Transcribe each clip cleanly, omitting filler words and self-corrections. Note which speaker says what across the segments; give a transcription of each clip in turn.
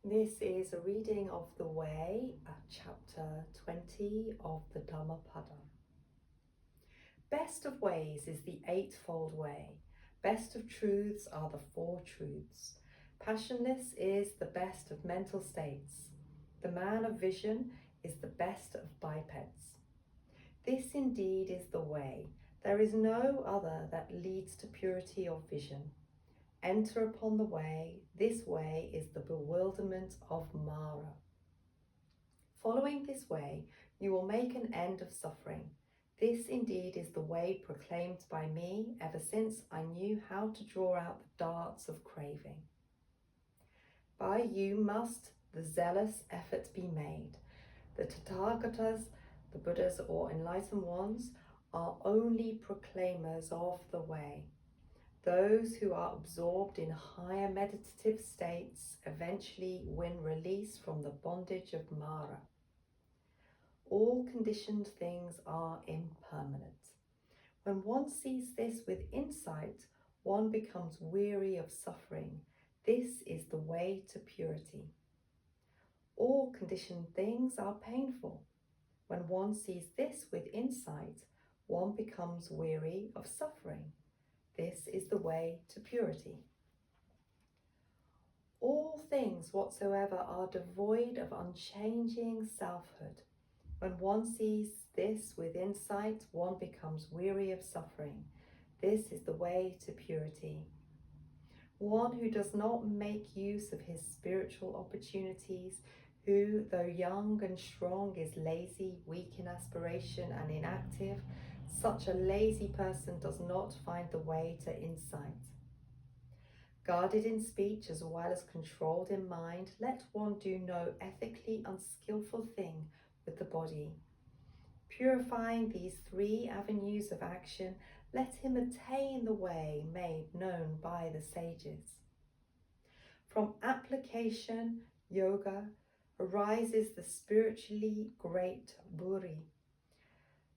Speaker 1: This is a reading of the Way, chapter 20 of the Dhammapada. Best of ways is the eightfold way. Best of truths are the four truths. Passionless is the best of mental states. The man of vision is the best of bipeds. This indeed is the way. There is no other that leads to purity of vision. Enter upon the way. This way is the bewilderment of Mara. Following this way, you will make an end of suffering. This indeed is the way proclaimed by me ever since I knew how to draw out the darts of craving. By you must the zealous effort be made. The Tathagatas, the Buddhas or enlightened ones, are only proclaimers of the way. Those who are absorbed in higher meditative states eventually win release from the bondage of Mara. All conditioned things are impermanent. When one sees this with insight, one becomes weary of suffering. This is the way to purity. All conditioned things are painful. When one sees this with insight, one becomes weary of suffering. This is the way to purity. All things whatsoever are devoid of unchanging selfhood. When one sees this with insight, one becomes weary of suffering. This is the way to purity. One who does not make use of his spiritual opportunities, who, though young and strong, is lazy, weak in aspiration and inactive, such a lazy person does not find the way to insight. Guarded in speech as well as controlled in mind, let one do no ethically unskillful thing with the body. Purifying these three avenues of action, let him attain the way made known by the sages. From application, yoga, arises the spiritually great buddhi.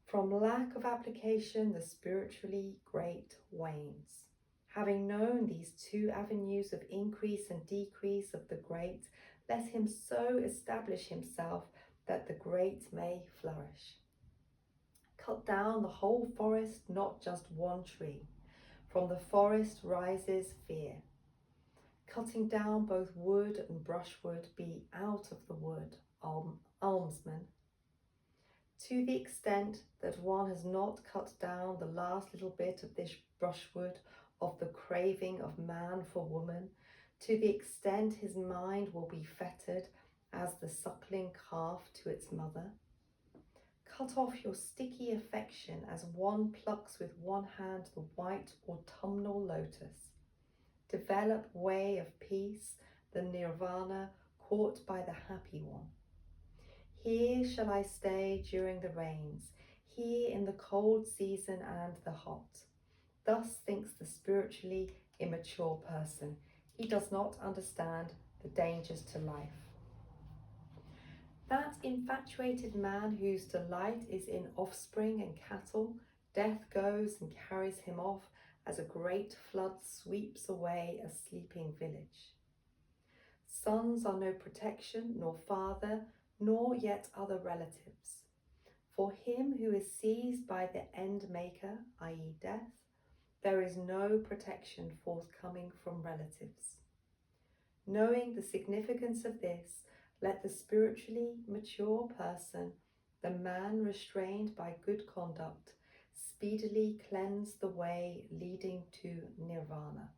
Speaker 1: From lack of application, the spiritually great wanes. Having known these two avenues of increase and decrease of the great, let him so establish himself that the great may flourish. Cut down the whole forest, not just one tree. From the forest rises fear. Cutting down both wood and brushwood, be out of the wood, almsman. To the extent that one has not cut down the last little bit of this brushwood of the craving of man for woman, to the extent his mind will be fettered as the suckling calf to its mother. Cut off your sticky affection as one plucks with one hand the white autumnal lotus. Develop way of peace, the nirvana caught by the happy one. Here shall I stay during the rains, here in the cold season and the hot. Thus thinks the spiritually immature person. He does not understand the dangers to life. That infatuated man whose delight is in offspring and cattle, death goes and carries him off as a great flood sweeps away a sleeping village. Sons are no protection, nor father, nor yet other relatives. For him who is seized by the end maker, i.e. death, there is no protection forthcoming from relatives. Knowing the significance of this, let the spiritually mature person, the man restrained by good conduct, speedily cleanse the way leading to nirvana.